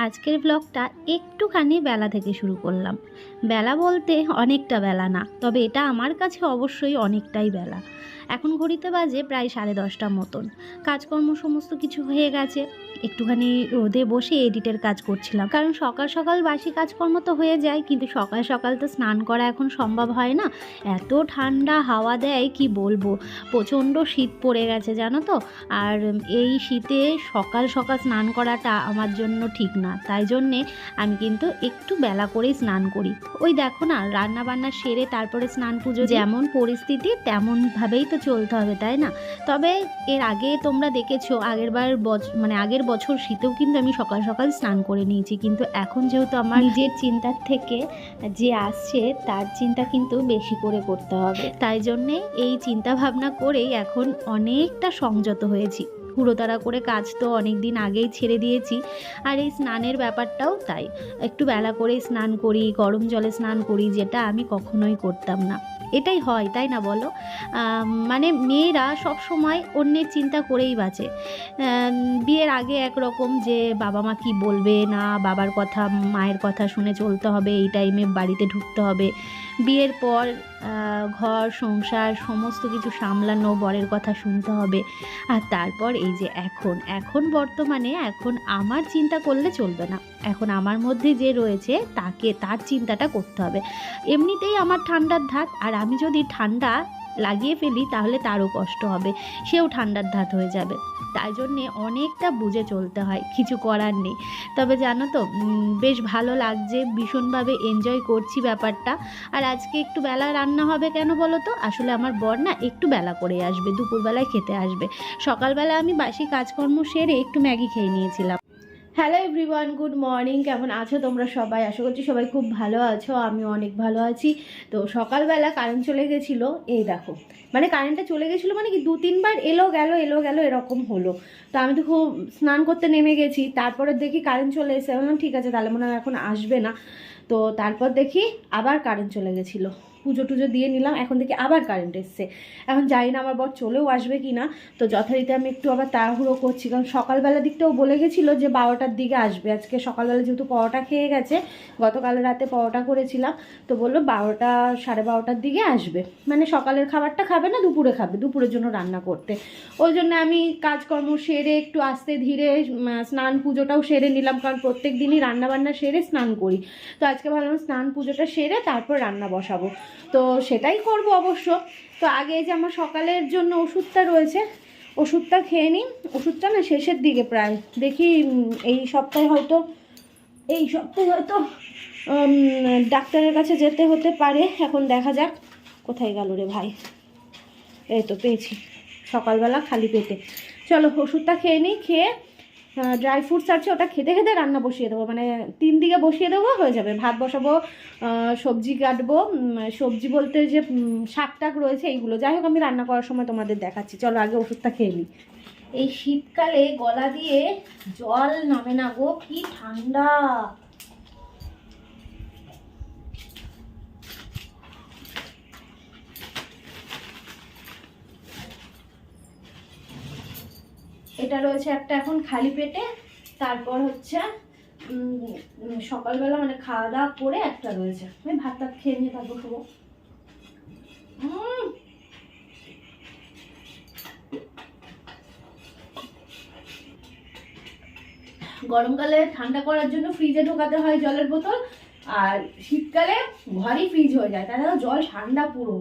আজকের ব্লগটা একটুখানি বেলা থেকে শুরু করলাম। বেলা বলতে অনেকটা বেলা না, তবে এটা আমার কাছে অবশ্যই অনেকটাই বেলা। এখন ঘড়িতে বাজে প্রায় 10:30 মতন। কাজকর্ম সমস্ত কিছু হয়ে গেছে। একটুখানি রোদে বসে এডিটের কাজ করছিলাম, কারণ সকাল সকাল বাসি কাজকর্ম তো হয়ে যায়, কিন্তু সকাল সকাল তো স্নান করা এখন সম্ভব হয় না। এত ঠান্ডা হাওয়া দেয় কি বলবো, প্রচণ্ড শীত পড়ে গেছে জানো তো। আর এই শীতে সকাল সকাল স্নান করাটা আমার জন্য ঠিক না, তাই জন্যে আমি কিন্তু একটু বেলা করেই স্নান করি। ওই দেখো না, রান্না বান্না সেরে তারপরে স্নান পুজো, যেমন পরিস্থিতি তেমনভাবেই তো চলতে হবে, তাই না? তবে এর আগে তোমরা দেখেছো আগের বছর শীতেও কিন্তু আমি সকাল সকাল স্নান করে নিয়েছি, কিন্তু এখন যেহেতু আমার নিজের চিন্তার থেকে যে আসছে তার চিন্তা কিন্তু বেশি করে করতে হবে, তাই জন্যে এই চিন্তা ভাবনা করেই এখন অনেকটা সংযত হয়েছি। হুড়োতাড়া করে কাজ তো অনেক দিন আগেই ছেড়ে দিয়েছি। আর এই স্নানের ব্যাপারটাও তাই, একটু বেলা করে স্নান করি, গরম জলে স্নান করি, যেটা আমি কখনোই করতাম না। এটাই হয়, তাই না বলো? মানে মেয়েরা সব সময় অন্যের চিন্তা করেই বাঁচে। বিয়ের আগে একরকম, যে বাবা মা কি বলবে না, বাবার কথা মায়ের কথা শুনে চলতে হবে, এই টাইমে বাড়িতে ঢুকতে হবে। বিয়ের পর ঘর সংসার সমস্ত কিছু সামলানো, বরের কথা শুনতে হবে। আর তারপর এই যে এখন বর্তমানে এখন আমার চিন্তা করলে চলবে না, এখন আমার মধ্যে যে রয়েছে তার চিন্তাটা করতে হবে। এমনিতেই আমার ঠান্ডার ধাত, আর আমি যদি ঠান্ডা লাগিয়ে ফেলি তাহলে তারও কষ্ট হবে, সেও ঠান্ডার ধাত হয়ে যাবে। তাই জন্যে অনেকটা বুঝে চলতে হয়, কিছু করার নেই। তবে জানো তো, বেশ ভালো লাগছে, ভীষণভাবে এনজয় করছি ব্যাপারটা। আর আজকে একটু বেলা রান্না হবে কেন বলো তো? আসলে আমার বর না একটু বেলা করে আসবে, দুপুরবেলায় খেতে আসবে। সকালবেলা আমি বাসি কাজকর্ম সেরে একটু ম্যাগি খেয়ে নিয়েছিলাম। Hello everyone, good morning. কেমন আছো তোমরা সবাই? আশা করছি সবাই খুব ভালো আছো, আমিও অনেক ভালো আছি। তো সকালবেলা কারেন্ট চলে গেছিলো, এই দেখো, মানে কারেন্টটা চলে গেছিলো মানে কি 2-3 বার এলো গেল এরকম হলো। তো আমি তো খুব স্নান করতে নেমে গেছি, তারপরে দেখি কারেন্ট চলে এসে, বললাম ঠিক আছে তাহলে মনে হয় এখন আসবে না। তো তারপর দেখি আবার কারেন্ট চলে গেছিলো, পুজো টুজো দিয়ে নিলাম, এখন দেখি আবার কারেন্ট এসছে। এখন জানি না আমার বর চলেও আসবে কি না। তো যথারীতি আমি একটু আবার তাড়াহুড়ো করছি, কারণ সকালবেলার দিকটাও বলে গেছিলো যে 12টার দিকে আসবে। আজকে সকালবেলা যেহেতু পরোটা খেয়ে গেছে, গতকাল রাতে পরোটা করেছিলাম, তো বললো 12টা 12:30টার দিকে আসবে। মানে সকালের খাবারটা খাবে না, দুপুরে খাবে, দুপুরের জন্য রান্না করতে। ওই জন্য আমি কাজকর্ম সেরে একটু আস্তে ধীরে স্নান পুজোটাও সেরে নিলাম, কারণ প্রত্যেক দিনই রান্নাবান্না সেরে স্নান করি। তো আজকে ভাবলাম স্নান পুজোটা সেরে তারপর রান্না বসাবো, তো সেটাই করব অবশ্য। তো আগে যে আমার সকালের জন্য ওষুধটা রয়েছে, ওষুধটা খেয়ে নিই। ওষুধটা না শেষের দিকে প্রায়, দেখি এই সপ্তাহে হয়তো ডাক্তারের কাছে যেতে হতে পারে, এখন দেখা যাক। কোথায় গেল রে ভাই? এই তো পেয়েছি, সকালবেলা খালি পেটে। চলো ওষুধটা খেয়ে নিই, খেয়ে ড্রাই ফ্রুটস আছে ওটা খেতে খেতে রান্না বসিয়ে দেবো, মানে 3 দিকে বসিয়ে দেবো, হয়ে যাবে। ভাত বসাবো, সবজি কাটবো, সবজি বলতে যে শাক টাক রয়েছে এইগুলো, যাই হোক আমি রান্না করার সময় তোমাদের দেখাচ্ছি। চলো আগে ওষুধটা খেয়ে নিই। এই শীতকালে গলা দিয়ে জল নামে না গো, কি ঠান্ডা। এটা রয়েছে একটা এখন খালি পেটে, তারপর হচ্ছে সকালবেলা মানে খাওয়া দাওয়া করে একটা রয়েছে, আমি ভাত টাত খেয়ে নিয়ে তারপর শুবো। গরমকালে ঠান্ডা করার জন্য ফ্রিজে ঢোকাতে হয় জলের বোতল, আর শীতকালে ঘরেই ফ্রিজ হয়ে যায়, তাহলে জল ঠান্ডা পুরো।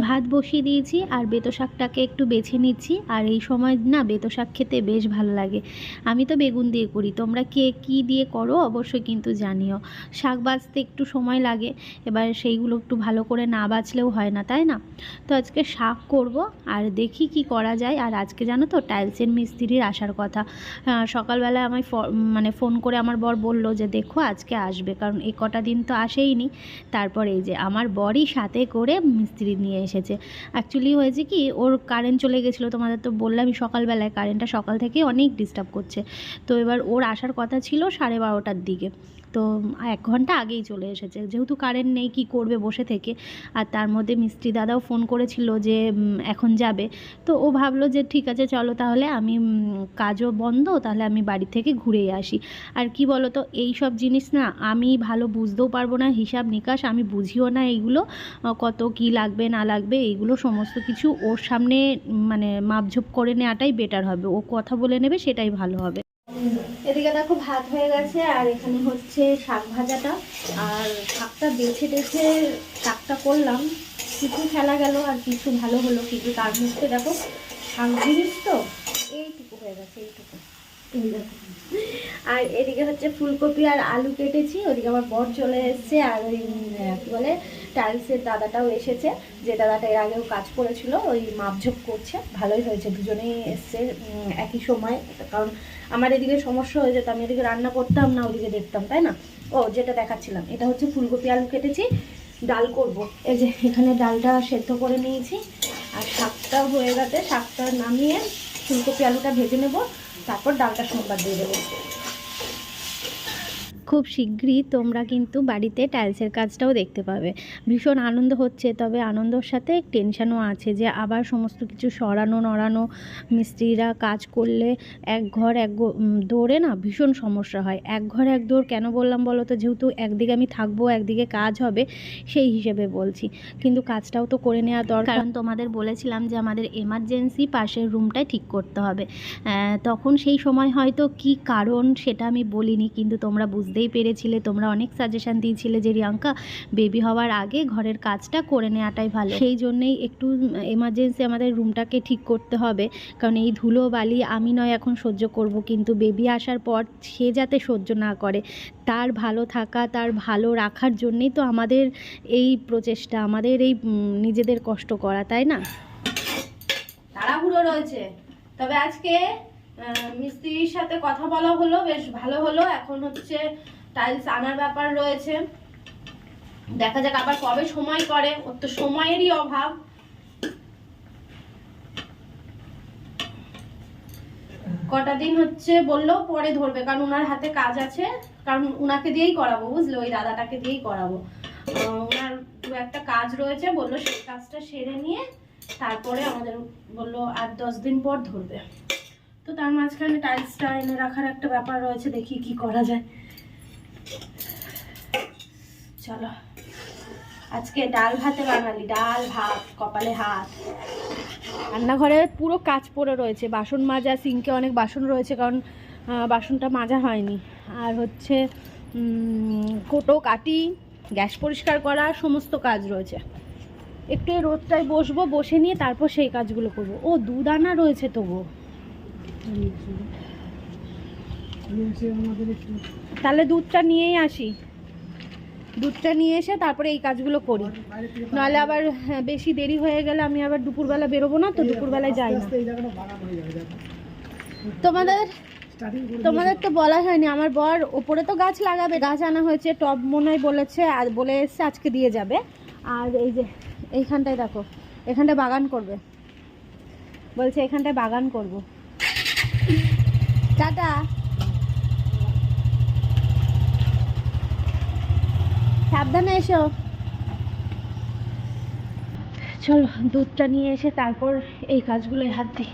ভাত বসিয়ে দিয়েছি, আর বেতো শাকটাকে একটু বেছে নিচ্ছি। আর এই সময় না বেতো শাক খেতে বেশ ভালো লাগে। আমি তো বেগুন দিয়ে করি, তোমরা কে কী দিয়ে করো অবশ্যই কিন্তু জানিও। শাক বাছতে একটু সময় লাগে, এবার সেইগুলো একটু ভালো করে না বাছলেও হয় না, তাই না? তো আজকে শাক করব, আর দেখি কি করা যায়। আর আজকে জানো তো টাইলসের মিস্ত্রির আসার কথা। সকালবেলায় আমায় ফোন করে আমার বর বলল যে দেখো আজকে আসবে, কারণ এই কটা দিন তো আসেইনি। তারপর এই যে আমার বরই সাথে করে মিস্ত্রি নিয়ে এসেছে। অ্যাকচুয়ালি হয়েছে কি, ওর কারেন্ট চলে গেছিলো, তোমাদের তো বললামই সকালবেলায়, কারেন্টটা সকাল থেকে অনেক ডিস্টার্ব করছে। তো এবার ওর আসার কথা ছিল 12:30টার দিকে। তো 1 ঘন্টা আগেই চলে এসেছে, যেহেতু কারেন্ট নেই কি করবে বসে থেকে। আর তার মধ্যে মিস্ত্রি দাদাও ফোন করেছিল যে এখন যাবে, তো ও ভাবলো যে ঠিক আছে চলো তাহলে, আমি কাজও বন্ধ, তাহলে আমি বাড়ি থেকে ঘুরেই আসি। আর কি বলো তো, এই সব জিনিস না আমি ভালো বুঝতেও পারবো না, হিসাব নিকাশ আমি বুঝিও না এইগুলো, কত কি লাগবে না লাগবে এইগুলো সমস্ত কিছু ওর সামনে মানে মাপঝোপ করে নেওয়াটাই বেটার হবে, ও কথা বলে নেবে সেটাই ভালো হবে। এদিকে দেখো ভাত হয়ে গেছে, আর এখানে হচ্ছে শাক ভাজাটা, আর শাকটা বেছে টেছে শাকটা করলাম, কিছু ফেলা গেল আর কিছু ভালো হলো, কিন্তু তার মধ্যে দেখো শাক জিনিস তো এইটুকু হয়ে গেছে, এইটুকু। এই দেখো, আর এদিকে হচ্ছে ফুলকপি আর আলু কেটেছি, ওদিকে আমার বর চলে এসেছে, আর ওই কী বলে টাইলসের দাদাটাও এসেছে, যে দাদাটা এর আগেও কাজ করেছিল, ওই মাপঝোপ করছে। ভালোই হয়েছে, দুজনেই এসছে একই সময়, কারণ আমার এদিকে সমস্যা হয়ে যেত, আমি এদিকে রান্না করতাম না, ওদিকে দেখতাম, তাই না। ও যেটা দেখাচ্ছিলাম, এটা হচ্ছে ফুলকপি আলু কেটেছি, ডাল করব। এই যে এখানে ডালটা সেদ্ধ করে নিয়েছি, আর শাকটাও হয়ে গেছে, শাকটা নামিয়ে ফুলকপি আলুটা ভেজে নেব, তারপর ডালটা সোমবার দিয়ে দেবো। খুব শীঘ্রই তোমরা কিন্তু বাড়িতে টাইলসের কাজটাও দেখতে পাবে। ভীষণ আনন্দ হচ্ছে, তবে আনন্দর সাথে টেনশানও আছে, যে আবার সমস্ত কিছু সরানো নড়ানো, মিস্ত্রিরা কাজ করলে এক ঘর এক দৌড়ে না ভীষণ সমস্যা হয়। এক ঘর এক দৌড় কেন বললাম বলো তো, যেহেতু একদিকে আমি থাকবো একদিকে কাজ হবে, সেই হিসেবে বলছি। কিন্তু কাজটাও তো করে নেওয়া দরকার, কারণ তোমাদের বলেছিলাম যে আমাদের এমার্জেন্সি পাশের রুমটাই ঠিক করতে হবে। তখন সেই সময় হয়তো কি কারণ সেটা আমি বলিনি, কিন্তু তোমরা বুঝতেই পেরেছিলে, তোমরা অনেক সাজেশান দিয়েছিলে যে রিয়াঙ্কা বেবি হওয়ার আগে ঘরের কাজটা করে নেওয়াটাই ভালো, সেই জন্যেই একটু এমার্জেন্সি আমাদের রুমটাকে ঠিক করতে হবে। কারণ এই ধুলো বালি আমি নয় এখন সহ্য করব, কিন্তু বেবি আসার পর সে যাতে সহ্য না করে, তার ভালো থাকা তার ভালো রাখার জন্যেই তো আমাদের এই প্রচেষ্টা, আমাদের এই নিজেদের কষ্ট করা, তাই না। তাড়াহুড়ো রয়েছে, তবে আজকে মিস্ত্রির সাথে কথা বলা হলো, বেশ ভালো হলো। এখন হচ্ছে টাইলস আনার ব্যাপার রয়েছে, দেখা যাক আবার কবে সময় করে, ওর তো সময়েরই অভাব। কটা দিন হচ্ছে বললো পরে ধরবে, কারণ ওনার হাতে কাজ আছে, কারণ ওনাকে দিয়েই করাবো, বুঝলে, ওই দাদাটাকে দিয়েই করাবো। ওনার একটা কাজ রয়েছে, বললো সেই কাজটা সেরে নিয়ে তারপরে আমাদের বললো 8-10 দিন পর ধরবে। তো তার মাঝখানে টাইলসটা এনে রাখার একটা ব্যাপার রয়েছে, দেখি কি করা যায়। চলো আজকে ডাল ভাতে বাঙালি, ডাল ভাত কপালে হাত। রান্নাঘরে পুরো কাজ পড়ে রয়েছে, বাসন মাজা, সিঙ্কে অনেক বাসন রয়েছে, কারণ বাসনটা মাজা হয়নি। আর হচ্ছে কোটো কাটি, গ্যাস পরিষ্কার করা, সমস্ত কাজ রয়েছে। একটু রোদটায় বসবো, বসে নিয়ে তারপর সেই কাজগুলো করবো। ও দুধ আনা রয়েছে তবু, তাহলে দুধটা নিয়েই আসি, দুধটা নিয়ে এসে তারপরে এই কাজগুলো করি, নাহলে আবার বেশি দেরি হয়ে গেলে আমি আবার দুপুরবেলা বেরোবো না, তো দুপুরবেলায় যাই না। তোমাদের তো বলা হয়নি, আমার বর ওপরে তো গাছ লাগাবে, গাছ আনা হয়েছে, টব মনে হয় বলেছে, আর বলে এসছে আজকে দিয়ে যাবে। আর এই যে এইখানটায় দেখো, এখানটায় বাগান করবে, বলছে এখানটায় বাগান করব। টাটা। সাবধানে এসো। চলো দুধটা নিয়ে এসে তারপর এই কাজগুলোয় হাত দিই।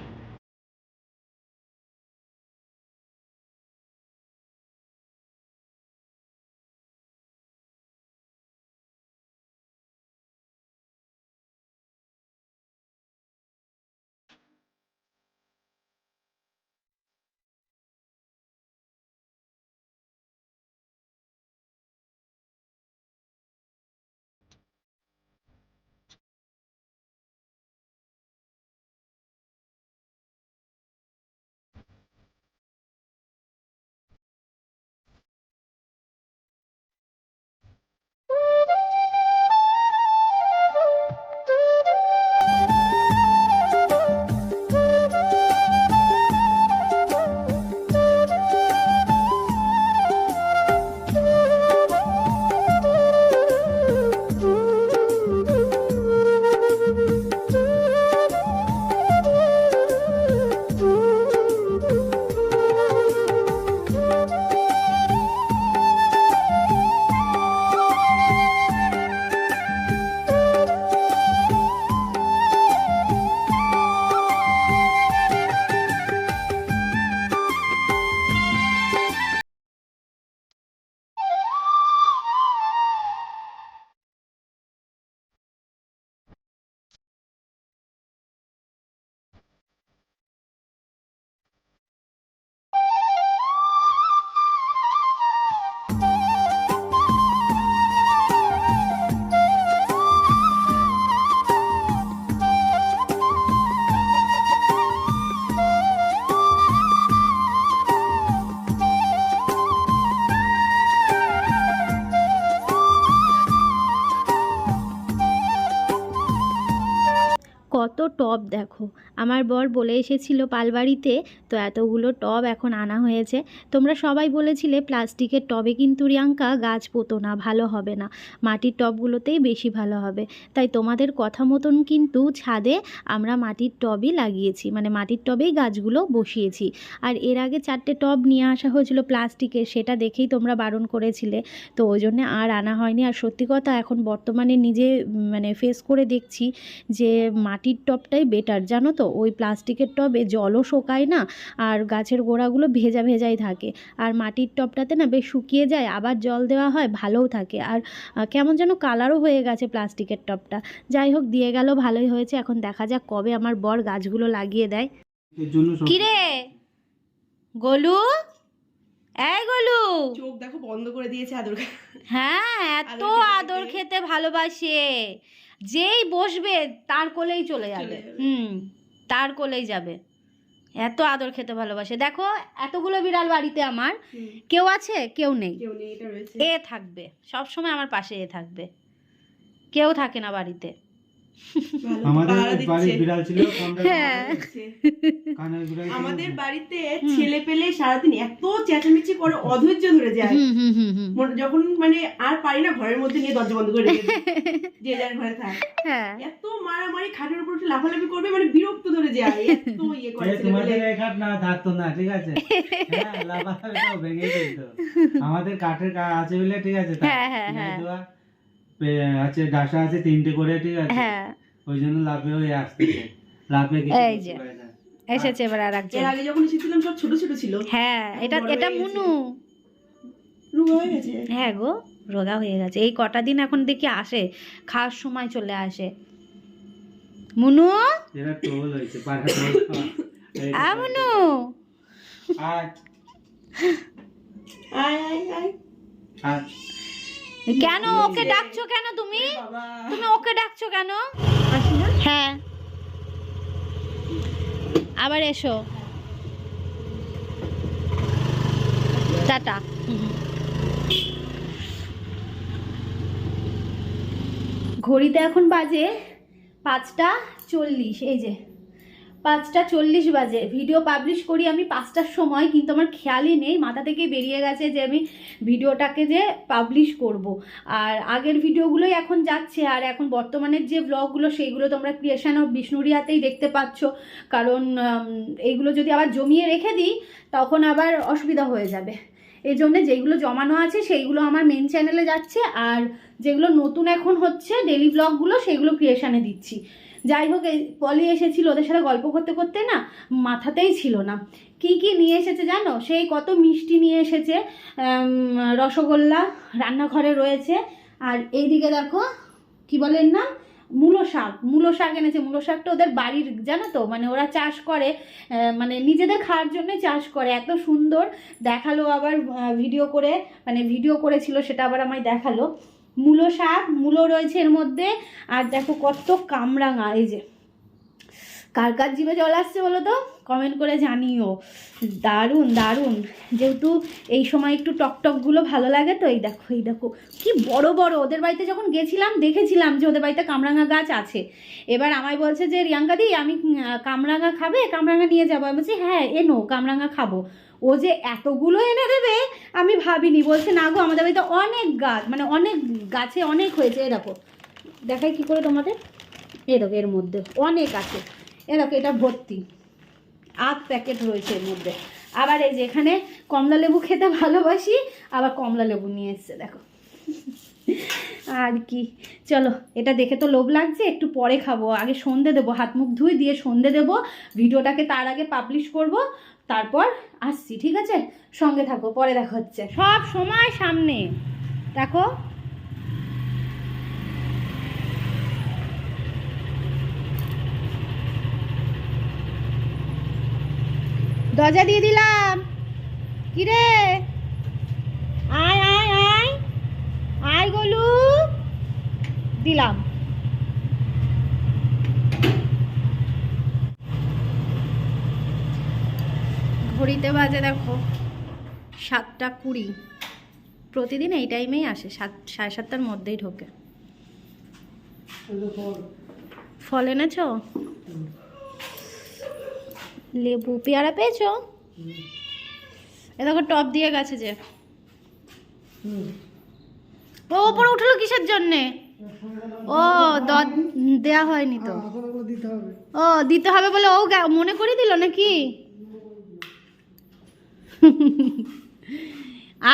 কত টব দেখো, আমার বর বলে এসেছিল পালবাড়িতে, তো এতগুলো টব এখন আনা হয়েছে। তোমরা সবাই বলেছিলে প্লাস্টিকের টবে কিন্তু রিয়াঙ্কা গাছ পোতো না, ভালো হবে না, মাটির টবগুলোতেই বেশি ভালো হবে। তাই তোমাদের কথা মতন কিন্তু ছাদে আমরা মাটির টবই লাগিয়েছি, মানে মাটির টবেই গাছগুলো বসিয়েছি। আর এর আগে 4টে টব নিয়ে আসা হয়েছিল প্লাস্টিকের, সেটা দেখেই তোমরা বারণ করেছিলে, তো ওই জন্যে আর আনা হয়নি। আর সত্যি কথা এখন বর্তমানে নিজে মানে ফেস করে দেখছি যে মাটির টবটাই বেটার, জানো তো। ওই প্লাস্টিকের টবে জলও শোকায় না, আর গাছের গোড়াগুলো ভেজা ভেজাই থাকে। আর মাটির টবটাতে না বেশ শুকিয়ে যায়, আবার জল দেওয়া হয়, ভালোও থাকে। আর কেমন যেন কালারও হয়ে গেছে প্লাস্টিকের টবটা। যাই হোক, দিয়ে গেল, ভালোই হয়েছে। এখন দেখা যাক কবে আমার বর গাছগুলো লাগিয়ে দেয়। কিরে গোলু, এই গোলু, চোখ দেখো বন্ধ করে দিয়েছে আদর। হ্যাঁ এত আদর খেতে ভালোবাসে, যেই বসবে তার কোলেই চলে যাবে। তার কোলেই যাবে, এত আদর খেতে ভালোবাসে। দেখো এতগুলো বিড়াল বাড়িতে আমার, কেউ আছে? কেউ নেই। এ থাকবে সব সময় আমার পাশে, এ থাকবে, কেউ থাকে না বাড়িতে। আমাদের বাড়িতে ছেলে পেলে সারাদিন এত চেঁচামেচি করে অধৈর্য ধরে যায়, যখন মানে আর পারি না ঘরের মধ্যে নিয়ে দরজা বন্ধ করে রেখে যে যার ঘরে থাক। এত মারামারি, খাটের উপর লাফালাফি করবে, মানে বিরক্ত ধরে যায়, এত ইয়ে করে। তোমাদের এই খাট না থাকতো না, ঠিক আছে, লাফালাফি ভেঙে দিত। আমাদের কাঠের আছে বলে, ঠিক আছে, আছে ডাসা আছে 3টে করে, ঠিক আছে, ওই জন্য লাফে হয়ে আসতেছে, লাফে এই যে এসেছে এবার আর একজন। এর আগে যখন এসেছিলাম সব ছোট ছোট ছিল। হ্যাঁ, এটা মুনু রোগা হয়ে গেছে। হ্যাঁ গো, রোগা হয়ে গেছে। এই কটা দিন এখন দেখি আসে, খাওয়ার সময় চলে আসে। মুনু, এরা টোল হইছে, পাড়া টোল। মুনু আয় আয় আয় আয়। কেন ওকে ডাকছো কেন? তুমি ওকে ডাকছো কেন? হ্যাঁ, আবার এসো, টাটা। ঘড়িতে এখন বাজে 5:40। এই যে 5:40 বাজে। ভিডিও পাবলিশ করি আমি 5টার সময়, কিন্তু আমার খেয়ালই নেই, মাথা থেকে বেরিয়ে গেছে যে আমি ভিডিওটাকে যে পাবলিশ করব। আর আগের ভিডিওগুলোই এখন যাচ্ছে, আর এখন বর্তমানের যে ব্লগগুলো সেইগুলো তোমরা ক্রিয়েশন অফ বিষ্ণুরিয়াতেই দেখতে পাচ্ছ। কারণ এইগুলো যদি আবার জমিয়ে রেখে দিই তখন আবার অসুবিধা হয়ে যাবে। এই জন্য যেগুলো জমানো আছে সেইগুলো আমার মেন চ্যানেলে যাচ্ছে, আর যেগুলো নতুন এখন হচ্ছে ডেলি ব্লগগুলো সেইগুলো ক্রিয়েশনে দিচ্ছি। যাই হোক, এই পলি এসেছিল, ওদের সাথে গল্প করতে করতে না মাথাতেই ছিল না কি কি নিয়ে এসেছে জানো। সেই কত মিষ্টি নিয়ে এসেছে, রসগোল্লা রান্নাঘরে রয়েছে। আর এইদিকে দেখো কি বলেন না, মূলো শাক এনেছে। মূলো শাকটা ওদের বাড়ির, জানো তো, মানে ওরা চাষ করে, মানে নিজেদের খাওয়ার জন্য চাষ করে। এত সুন্দর দেখালো আবার ভিডিও করে, মানে ভিডিও করেছিল সেটা আবার আমায় দেখালো। মূলো শাক, মূলো রয়েছে এর মধ্যে। আর দেখো কত কামরাঙা, এই যে কার কার জিভে জল আসছে বলো তো, কমেন্ট করে জানিও। দারুণ দারুণ, যেহেতু এই সময় একটু টকটকগুলো ভালো লাগে তো। এই দেখো কি বড় বড়। ওদের বাড়িতে যখন গেছিলাম দেখেছিলাম যে ওদের বাড়িতে কামরাঙা গাছ আছে। এবার আমায় বলছে যে রিয়াঙ্কা দি আমি কামরাঙা খাবে, কামরাঙা নিয়ে যাবো। আমি বলছি হ্যাঁ এনো, কামরাঙা খাবো। ও যে এতগুলো এনে দেবে আমি ভাবিনি। বলছে না গো, আমাদের বাড়িতে অনেক গাছ, মানে অনেক গাছে অনেক হয়েছে। এ দেখো, দেখাই কি করে তোমাদের, এ দেখো এর মধ্যে অনেক আছে। এ দেখো এটা ভর্তি, 8 প্যাকেট রয়েছে এর মধ্যে। আবার এই যে এখানে কমলা লেবু খেতে ভালোবাসি, আবার কমলা লেবু নিয়ে এসছে দেখো। আর কি, চলো এটা দেখে তো লোভ লাগছে, একটু পরে খাবো। আগে সন্ধে দেবো, হাত মুখ ধুই দিয়ে সন্ধে দেবো, ভিডিওটাকে তার আগে পাবলিশ করব, তারপর আসছি, ঠিক আছে? সঙ্গে থাকো, পরে দেখা হচ্ছে। সব সময় সামনে দেখো। দরজা দিয়ে দিলাম, কিরে আয় আয় আয় আয় গোলু, দিলাম। ঘড়িতে বাজে দেখো 7:20। প্রতিদিন এই টাইমেই আসে, 7, 7:30টার মধ্যেই ঢোকে। ফল এনেছো? লেবু, পেয়ারা পেয়েছো? এ দেখো টপ দিয়ে গেছে যে। ও ওপরে উঠলো কিসের জন্যে? ও দেয়া হয়নি তো। ও দিতে হবে বলে ও মনে করিয়ে দিল নাকি?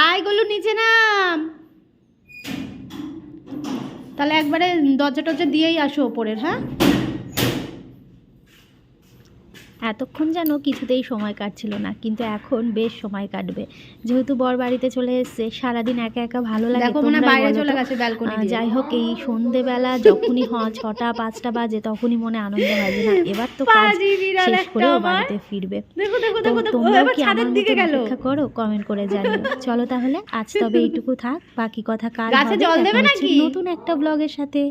আয় গলু নিচে নাম। তাহলে একবারে দরজা টরজা দিয়েই আসো ওপরের। হ্যাঁ, এতক্ষণ যেন কিছুতেই সময় কাটছিল না, কিন্তু এখন বেশ সময় কাটবে, যেহেতু বর বাড়িতে চলে এসেছে। সারাদিন একা একা ভালো লাগে, তোমরাই বাইরে বলো চলে তো। গেছে ব্যালকনি যাই হোক, এই সন্ধ্যেবেলা যখনই 6টা 5টা বাজে তখনই মনে আনন্দ হয় যে না এবার তো কাজ শেষ করে ও বাড়িতে ফিরবে। দেখো দেখো তো দেখো তোমরাও এবার কি আমার ছাদের মতো দিকে গেল। অপেক্ষা করো? কমেন্ট করে জানিও। চলো তাহলে আজ তবে এইটুকু থাক, বাকি কথা কাল গাছে হবে। জল দেখা দেবে হচ্ছে নাকি? নতুন একটা ব্লগের সাথে।